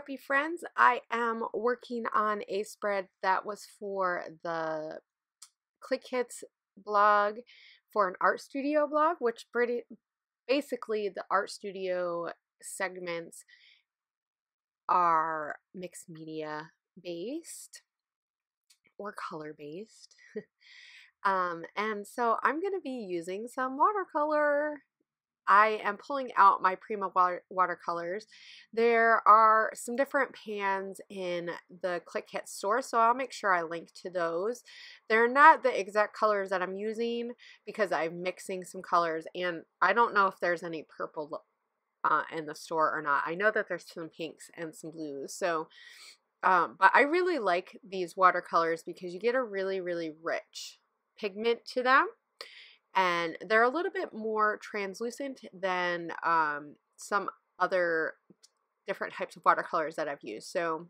Sharpie friends. I am working on a spread that was for the Clique blog for an art studio blog, which basically the art studio segments are mixed media based or color based. And so I'm going to be using some watercolor. I am pulling out my Prima watercolors. There are some different pans in the Clique store, so I'll make sure I link to those. They're not the exact colors that I'm using because I'm mixing some colors, and I don't know if there's any purple in the store or not. I know that there's some pinks and some blues, so but I really like these watercolors because you get a really, really rich pigment to them, and they're a little bit more translucent than some other different types of watercolors that I've used. So,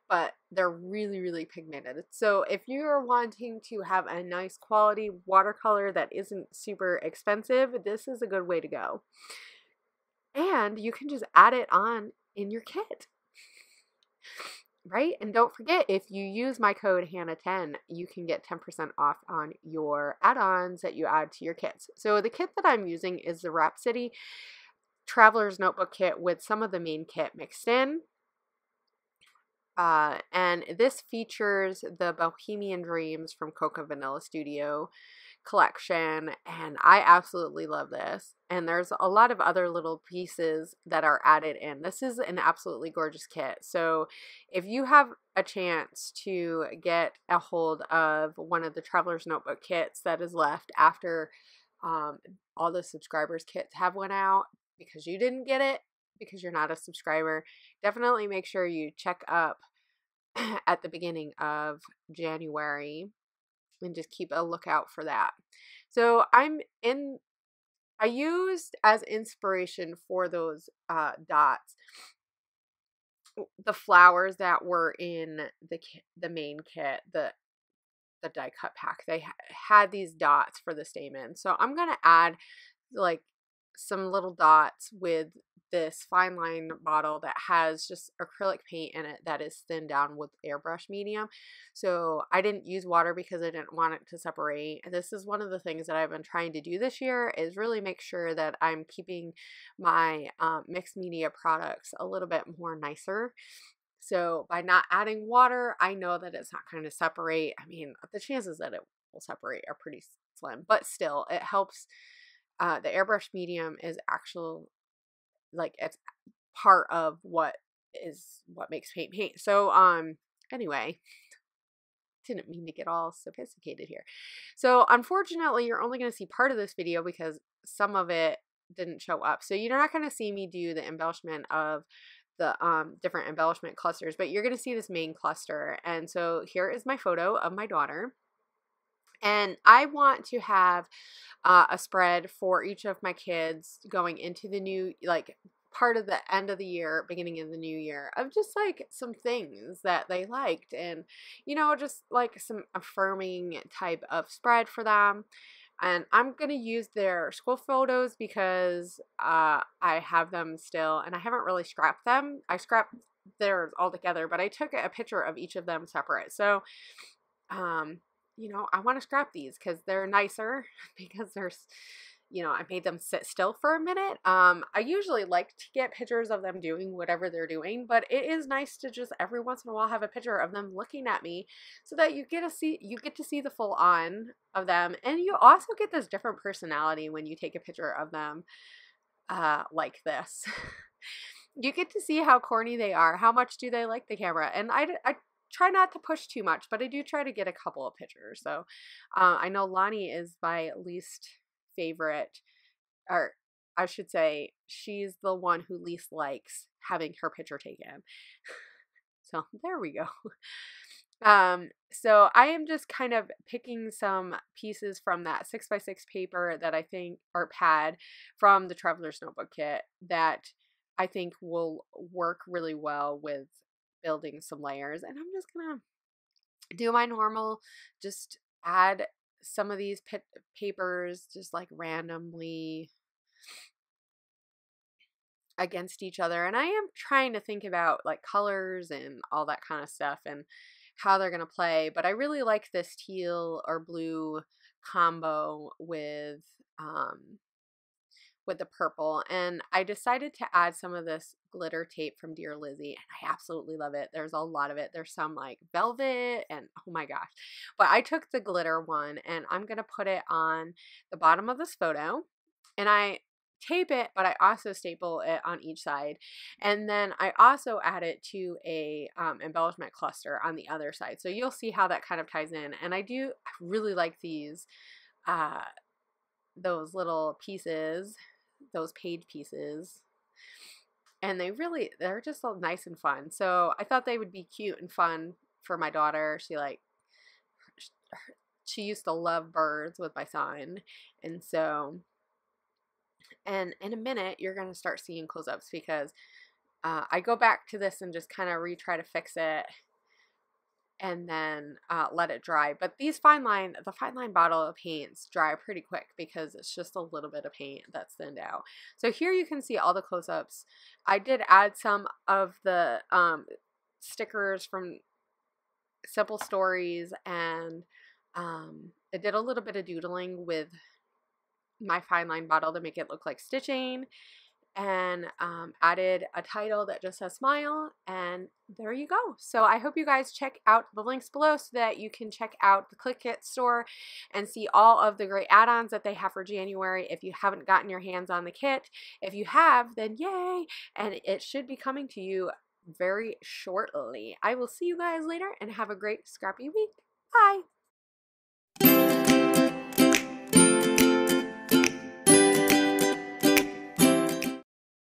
but they're really, really pigmented. So if you're wanting to have a nice quality watercolor that isn't super expensive, this is a good way to go. And you can just add it on in your kit. Right? And don't forget, if you use my code Hannah10, you can get 10% off on your add-ons that you add to your kits. So the kit that I'm using is the Rhapsody Traveler's Notebook Kit with some of the main kit mixed in. And this features the Bohemian Dreams from Coca Vanilla Studio collection, and I absolutely love this. And there's a lot of other little pieces that are added in. This is an absolutely gorgeous kit. So if you have a chance to get a hold of one of the Traveler's Notebook kits that is left after all the subscribers kits have went out because you didn't get it because you're not a subscriber, definitely make sure you check up at the beginning of January and just keep a lookout for that. So I used as inspiration for those dots the flowers that were in the main kit, the die cut pack. They had these dots for the stamen. So I'm going to add like some little dots with this fine line bottle that has just acrylic paint in it that is thinned down with airbrush medium. So I didn't use water because I didn't want it to separate. And this is one of the things that I've been trying to do this year, is really make sure that I'm keeping my mixed media products a little bit more nicer. So by not adding water, I know that it's not going to separate. I mean, the chances that it will separate are pretty slim, but still it helps. The airbrush medium is actual, like, it's part of what makes paint. So anyway, didn't mean to get all sophisticated here. So unfortunately, you're only going to see part of this video because some of it didn't show up. So you're not going to see me do the embellishment of the different embellishment clusters, but you're going to see this main cluster. And so here is my photo of my daughter. And I want to have a spread for each of my kids going into the new, like, part of the end of the year, beginning of the new year, of just like some things that they liked, and just like some affirming type of spread for them. And I'm going to use their school photos because I have them still, and I haven't really scrapped them. I scrapped theirs all together, but I took a picture of each of them separate. So I want to scrap these because they're nicer, because there's, I made them sit still for a minute. I usually like to get pictures of them doing whatever they're doing, but it is nice to just every once in a while have a picture of them looking at me, so that you get to see the full on of them, and you also get this different personality when you take a picture of them like this. You get to see how corny they are, how much do they like the camera, and I try not to push too much, but I do try to get a couple of pictures. So I know Lonnie is my least favorite, or I should say she's the one who least likes having her picture taken. So there we go. So I am just kind of picking some pieces from that 6x6 paper that I think, or pad, from the Traveler's Notebook Kit that I think will work really well with building some layers. And I'm just gonna do my normal, just add some of these papers just like randomly against each other, and I am trying to think about like colors and all that kind of stuff and how they're gonna play. But I really like this teal or blue combo with the purple, and I decided to add some of this glitter tape from Dear Lizzy, and I absolutely love it. There's a lot of it. There's some like velvet, and oh my gosh. But I took the glitter one and I'm gonna put it on the bottom of this photo, and I tape it, but I also staple it on each side, and then I also add it to a embellishment cluster on the other side. So you'll see how that kind of ties in. And I really like these uh those little pieces, those page pieces, and they're just so nice and fun. So I thought they would be cute and fun for my daughter. She used to love birds with my son, and so, and in a minute you're going to start seeing close-ups because I go back to this and just kind of retry to fix it and then let it dry. But the fine line bottle of paints dry pretty quick because it's just a little bit of paint that's thinned out. So here you can see all the close-ups. I did add some of the stickers from Simple Stories, and I did a little bit of doodling with my fine line bottle to make it look like stitching, and added a title that just says smile, and there you go. So I hope you guys check out the links below so that you can check out the Clique store and see all of the great add-ons that they have for January if you haven't gotten your hands on the kit. If you have, then yay, and it should be coming to you very shortly. I will see you guys later and have a great scrappy week. Bye!